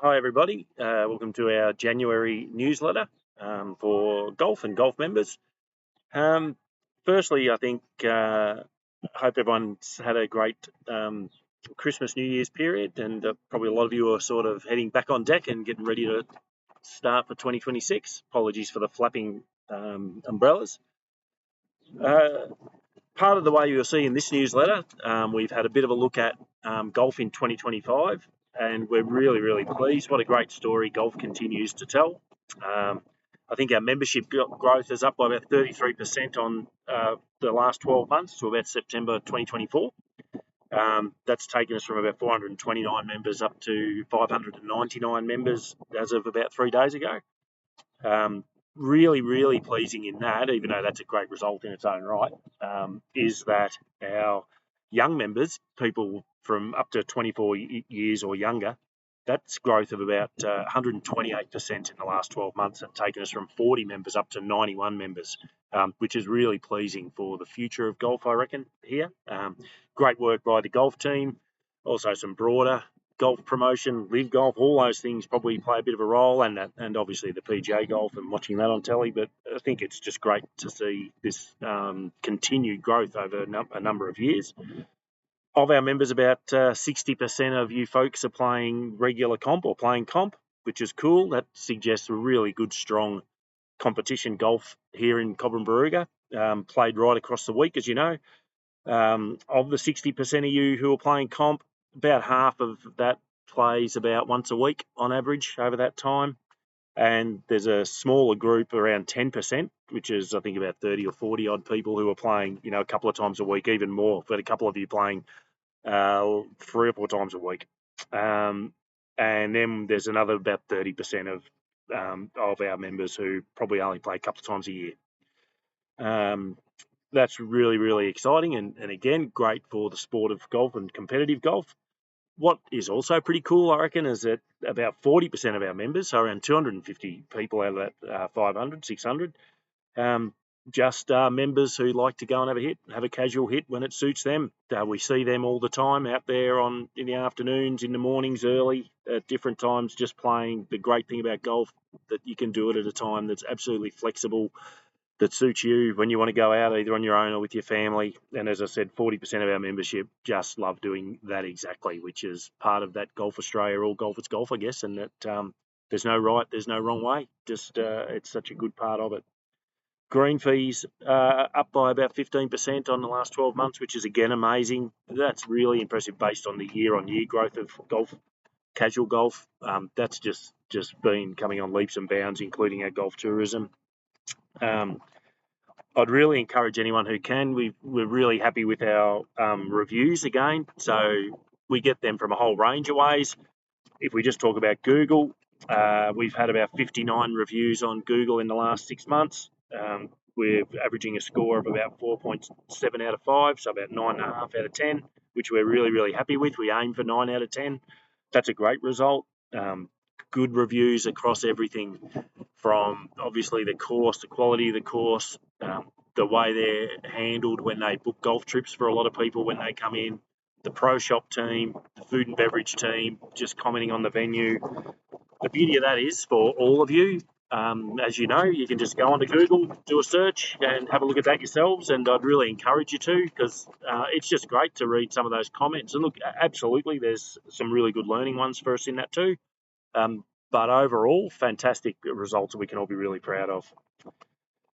Hi, everybody. Welcome to our January newsletter for golf and golf members. Um, Firstly, I think hope everyone's had a great Christmas, New Year's period, and probably a lot of you are sort of heading back on deck and getting ready to start for 2026. Apologies for the flapping umbrellas. Part of the way you'll see in this newsletter, we've had a bit of a look at golf in 2025, and we're really, really pleased. What a great story golf continues to tell. I think our membership growth is up by about 33% on the last 12 months to about September 2024. That's taken us from about 429 members up to 599 members as of about 3 days ago. Really, really pleasing in that, even though that's a great result in its own right, is that our young members, people from up to 24 years or younger, that's growth of about 128% in the last 12 months, and taken us from 40 members up to 91 members, which is really pleasing for the future of golf, I reckon, here. Great work by the golf team, also some broader golf promotion, live golf, all those things probably play a bit of a role, and obviously the PGA golf and watching that on telly. But I think it's just great to see this continued growth over a number of years. Of our members, about 60% of you folks are playing regular comp or playing comp, which is cool. That suggests a really good, strong competition golf here in Cobram Barooga, played right across the week, as you know. Of the 60% of you who are playing comp, about half of that plays about once a week on average over that time. And there's a smaller group, around 10%, which is, I think, about 30 or 40 odd people who are playing, a couple of times a week, even more, but a couple of you playing 3 or 4 times a week. And then there's another about 30% of our members who probably only play a couple of times a year. That's really, really exciting, and again, great for the sport of golf and competitive golf. What is also pretty cool, I reckon, is that about 40% of our members, so around 250 people out of that 500, 600, just members who like to go and have a casual hit when it suits them. We see them all the time out there in the afternoons, in the mornings, early, at different times, just playing. The great thing about golf, that you can do it at a time that's absolutely flexible, that suits you when you want to go out either on your own or with your family. And as I said, 40% of our membership just love doing that exactly, which is part of that Golf Australia, all golf it's golf, I guess, and that there's no right, there's no wrong way. Just it's such a good part of it. Green fees up by about 15% on the last 12 months, which is again amazing. That's really impressive based on the year-on-year growth of golf, casual golf. That's just been coming on leaps and bounds, including our golf tourism. I'd really encourage anyone who can. We're really happy with our reviews again. So we get them from a whole range of ways. If we just talk about Google, we've had about 59 reviews on Google in the last 6 months. We're averaging a score of about 4.7 out of 5, so about 9.5 out of 10, which we're really, really happy with. We aim for 9 out of 10. That's a great result. Good reviews across everything, from obviously the course, the quality of the course, the way they're handled when they book golf trips for a lot of people when they come in, the pro shop team, the food and beverage team, just commenting on the venue. The beauty of that is, for all of you, as you know, you can just go onto Google, do a search, and have a look at that yourselves. And I'd really encourage you to, because it's just great to read some of those comments. And look, absolutely, there's some really good learning ones for us in that too. But overall, fantastic results that we can all be really proud of.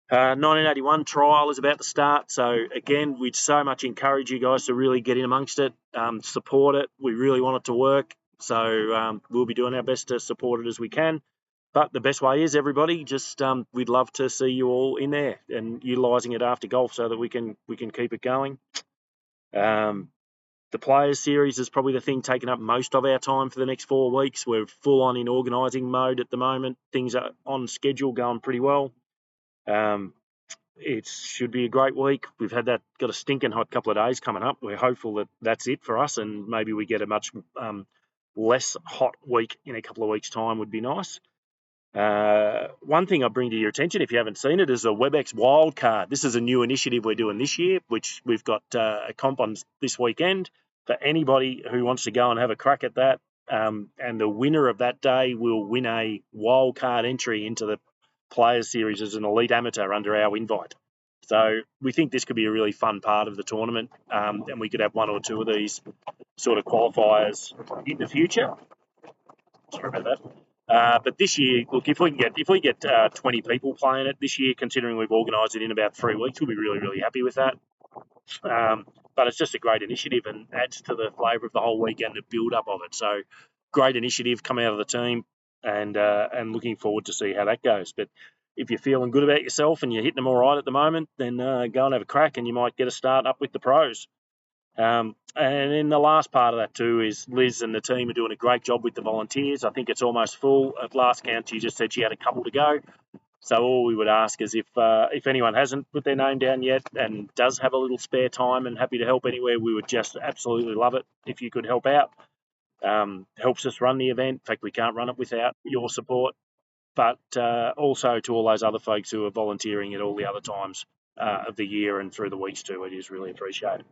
1981 trial is about to start. So again, we'd so much encourage you guys to really get in amongst it, support it. We really want it to work. So we'll be doing our best to support it as we can. But the best way is, everybody, just we'd love to see you all in there and utilising it after golf so that we can keep it going. The Players Series is probably the thing taking up most of our time for the next 4 weeks. We're full on in organising mode at the moment. Things are on schedule, going pretty well. It should be a great week. We've got a stinking hot couple of days coming up. We're hopeful that that's it for us, and maybe we get a much less hot week in a couple of weeks' time would be nice. One thing I bring to your attention, if you haven't seen it, is a WebEx Wildcard. This is a new initiative we're doing this year, which we've got a comp on this weekend. For anybody who wants to go and have a crack at that, and the winner of that day will win a wildcard entry into the Players Series as an elite amateur under our invite. So we think this could be a really fun part of the tournament, and we could have one or two of these sort of qualifiers in the future. Sorry about that. But this year, look, if we get 20 people playing it this year, considering we've organised it in about 3 weeks, we'll be really, really happy with that. But it's just a great initiative and adds to the flavour of the whole weekend, the build-up of it. So great initiative coming out of the team, and looking forward to see how that goes. But if you're feeling good about yourself and you're hitting them all right at the moment, then go and have a crack, and you might get a start up with the pros. And then the last part of that too is Liz and the team are doing a great job with the volunteers. I think it's almost full. At last count, she just said she had a couple to go. So all we would ask is if anyone hasn't put their name down yet and does have a little spare time and happy to help anywhere, we would just absolutely love it if you could help out. Helps us run the event. In fact, we can't run it without your support. But also to all those other folks who are volunteering at all the other times of the year and through the weeks too, it is really appreciated.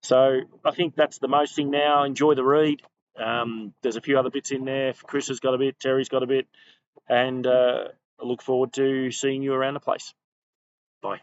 So I think that's the most thing now. Enjoy the read. There's a few other bits in there. Chris has got a bit, Terry's got a bit, and I look forward to seeing you around the place. Bye.